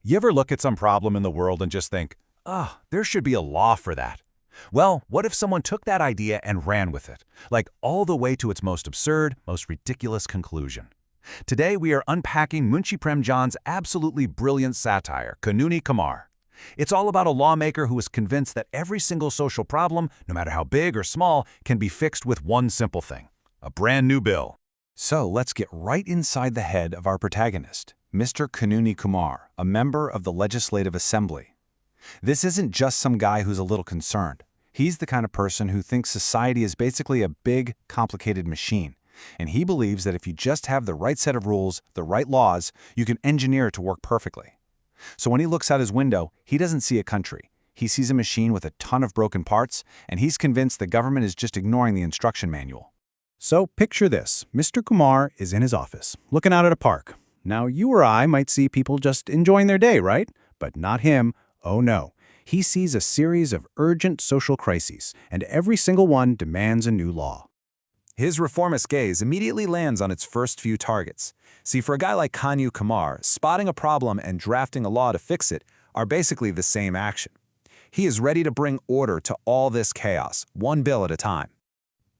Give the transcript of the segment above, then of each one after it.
You ever look at some problem in the world and just think, there should be a law for that? Well, what if someone took that idea and ran with it, like all the way to its most absurd, most ridiculous conclusion? Today, we are unpacking Munshi Premchand's absolutely brilliant satire, Kanooni Kumar. It's all about a lawmaker who is convinced that every single social problem, no matter how big or small, can be fixed with one simple thing: a brand new bill. So let's get right inside the head of our protagonist, Mr. Kanooni Kumar, a member of the Legislative Assembly. This isn't just some guy who's a little concerned. He's the kind of person who thinks society is basically a big, complicated machine, and he believes that if you just have the right set of rules, the right laws, you can engineer it to work perfectly. So when he looks out his window, he doesn't see a country. He sees a machine with a ton of broken parts, and he's convinced the government is just ignoring the instruction manual. So picture this. Mr. Kumar is in his office, looking out at a park. Now, you or I might see people just enjoying their day, right? But not him. Oh no. He sees a series of urgent social crises, and every single one demands a new law. His reformist gaze immediately lands on its first few targets. See, for a guy like Kanooni Kumar, spotting a problem and drafting a law to fix it are basically the same action. He is ready to bring order to all this chaos, one bill at a time.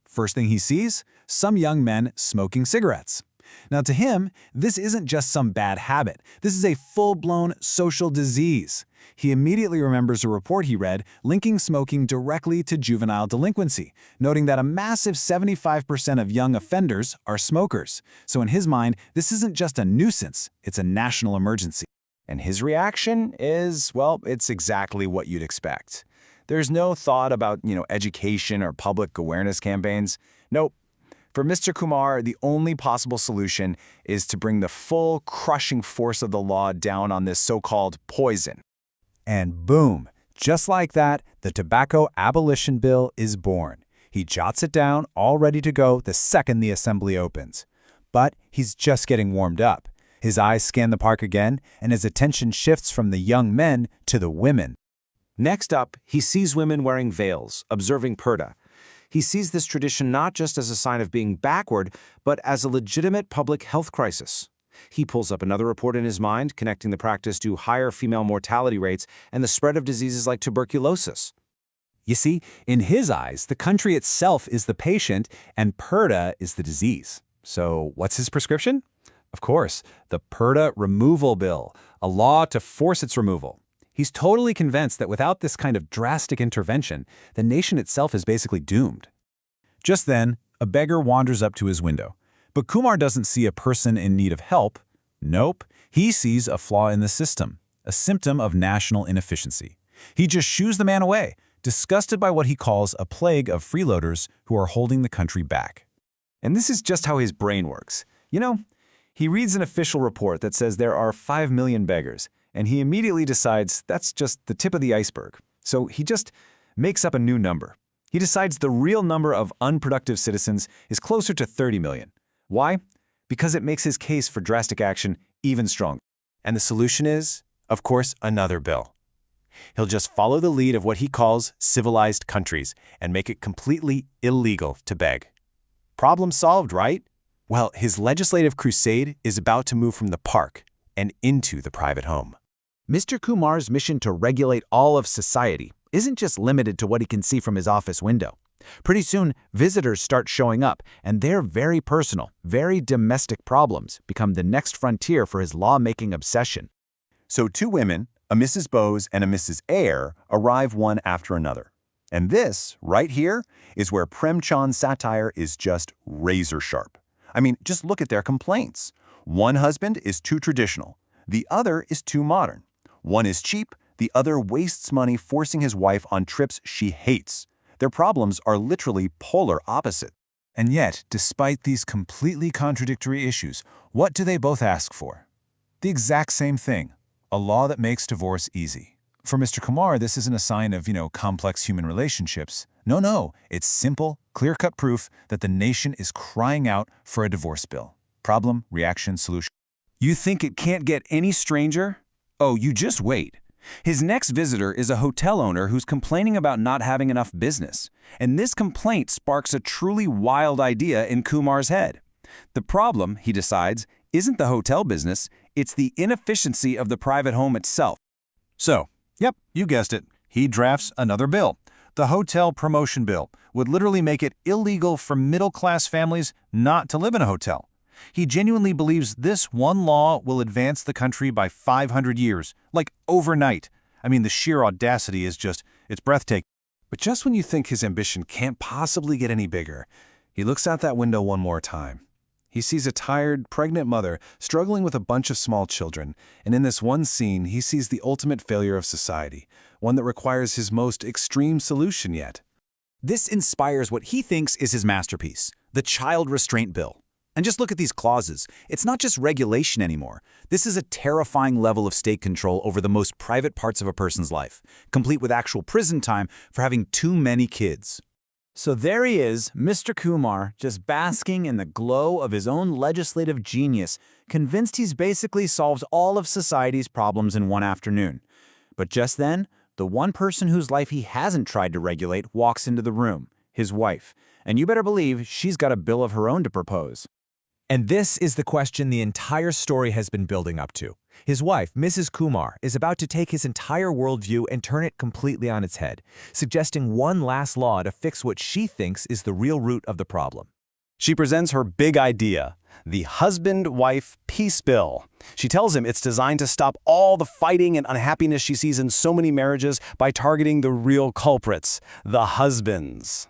First thing he sees, some young men smoking cigarettes. Now to him, this isn't just some bad habit. This is a full-blown social disease. He immediately remembers a report he read linking smoking directly to juvenile delinquency, noting that a massive 75% of young offenders are smokers. So in his mind, this isn't just a nuisance, it's a national emergency. And his reaction is, well, it's exactly what you'd expect. There's no thought about, education or public awareness campaigns. Nope. For Mr. Kumar, the only possible solution is to bring the full, crushing force of the law down on this so-called poison. And boom, just like that, the Tobacco Abolition Bill is born. He jots it down, all ready to go the second the assembly opens. But he's just getting warmed up. His eyes scan the park again, and his attention shifts from the young men to the women. Next up, he sees women wearing veils, observing purdah. He sees this tradition not just as a sign of being backward, but as a legitimate public health crisis. He pulls up another report in his mind, connecting the practice to higher female mortality rates and the spread of diseases like tuberculosis. You see, in his eyes, the country itself is the patient, and purdah is the disease. So what's his prescription? Of course, the Purdah Removal Bill, a law to force its removal. He's totally convinced that without this kind of drastic intervention, the nation itself is basically doomed. Just then, a beggar wanders up to his window. But Kumar doesn't see a person in need of help. Nope, he sees a flaw in the system, a symptom of national inefficiency. He just shoos the man away, disgusted by what he calls a plague of freeloaders who are holding the country back. And this is just how his brain works. He reads an official report that says there are 5 million beggars, and he immediately decides that's just the tip of the iceberg. So he just makes up a new number. He decides the real number of unproductive citizens is closer to 30 million. Why? Because it makes his case for drastic action even stronger. And the solution is, of course, another bill. He'll just follow the lead of what he calls civilized countries and make it completely illegal to beg. Problem solved, right? Well, his legislative crusade is about to move from the park and into the private home. Mr. Kumar's mission to regulate all of society isn't just limited to what he can see from his office window. Pretty soon, visitors start showing up, and their very personal, very domestic problems become the next frontier for his lawmaking obsession. So 2 women, a Mrs. Bose and a Mrs. Eyre, arrive one after another. And this, right here, is where Premchand's satire is just razor sharp. I mean, just look at their complaints. One husband is too traditional. The other is too modern. One is cheap. The other wastes money forcing his wife on trips she hates. Their problems are literally polar opposite. And yet, despite these completely contradictory issues, what do they both ask for? The exact same thing, a law that makes divorce easy. For Mr. Kumar, this isn't a sign of, complex human relationships. No, it's simple, clear-cut proof that the nation is crying out for a divorce bill. Problem, reaction, solution. You think it can't get any stranger? Oh, you just wait. His next visitor is a hotel owner who's complaining about not having enough business. And this complaint sparks a truly wild idea in Kumar's head. The problem, he decides, isn't the hotel business, It's the inefficiency of the private home itself. So, yep, you guessed it. He drafts another bill. The Hotel Promotion Bill would literally make it illegal for middle-class families not to live in a hotel. He genuinely believes this one law will advance the country by 500 years, like overnight. I mean, the sheer audacity is it's breathtaking. But just when you think his ambition can't possibly get any bigger, he looks out that window one more time. He sees a tired, pregnant mother struggling with a bunch of small children, and in this one scene, he sees the ultimate failure of society, one that requires his most extreme solution yet. This inspires what he thinks is his masterpiece, the Child Restraint Bill. And just look at these clauses. It's not just regulation anymore. This is a terrifying level of state control over the most private parts of a person's life, complete with actual prison time for having too many kids. So there he is, Mr. Kumar, just basking in the glow of his own legislative genius, convinced he's basically solved all of society's problems in one afternoon. But just then, the one person whose life he hasn't tried to regulate walks into the room, his wife. And you better believe she's got a bill of her own to propose. And this is the question the entire story has been building up to. His wife, Mrs. Kumar, is about to take his entire worldview and turn it completely on its head, suggesting one last law to fix what she thinks is the real root of the problem. She presents her big idea, the husband-wife peace bill. She tells him it's designed to stop all the fighting and unhappiness she sees in so many marriages by targeting the real culprits, the husbands.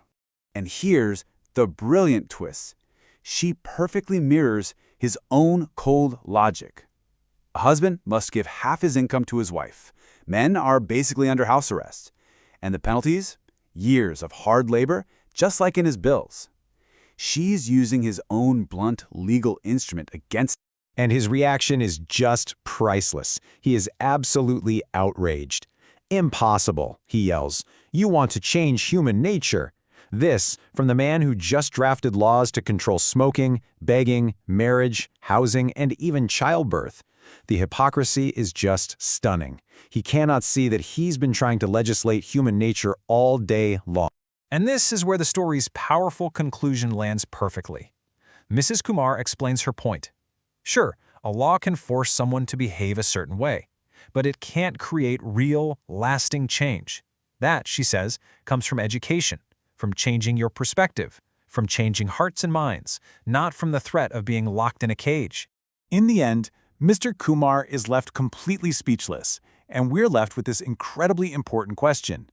And here's the brilliant twist. She perfectly mirrors his own cold logic. A husband must give half his income to his wife. Men are basically under house arrest. And the penalties? Years of hard labor, just like in his bills. She's using his own blunt legal instrument against him. And his reaction is just priceless. He is absolutely outraged. "Impossible," he yells. "You want to change human nature." This from the man who just drafted laws to control smoking, begging, marriage, housing, and even childbirth. The hypocrisy is just stunning. He cannot see that he's been trying to legislate human nature all day long. And this is where the story's powerful conclusion lands perfectly. Mrs. Kumar explains her point. Sure, a law can force someone to behave a certain way, but it can't create real, lasting change. That, she says, comes from education, from changing your perspective, from changing hearts and minds, not from the threat of being locked in a cage. In the end, Mr. Kumar is left completely speechless, and we're left with this incredibly important question.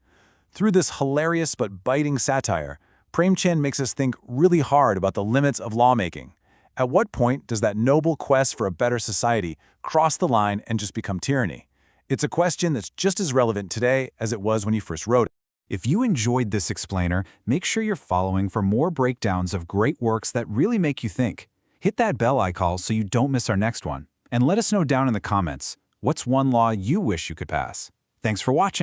Through this hilarious but biting satire, Premchand makes us think really hard about the limits of lawmaking. At what point does that noble quest for a better society cross the line and just become tyranny? It's a question that's just as relevant today as it was when you first wrote it. If you enjoyed this explainer, make sure you're following for more breakdowns of great works that really make you think. Hit that bell icon so you don't miss our next one. And let us know down in the comments, what's one law you wish you could pass? Thanks for watching.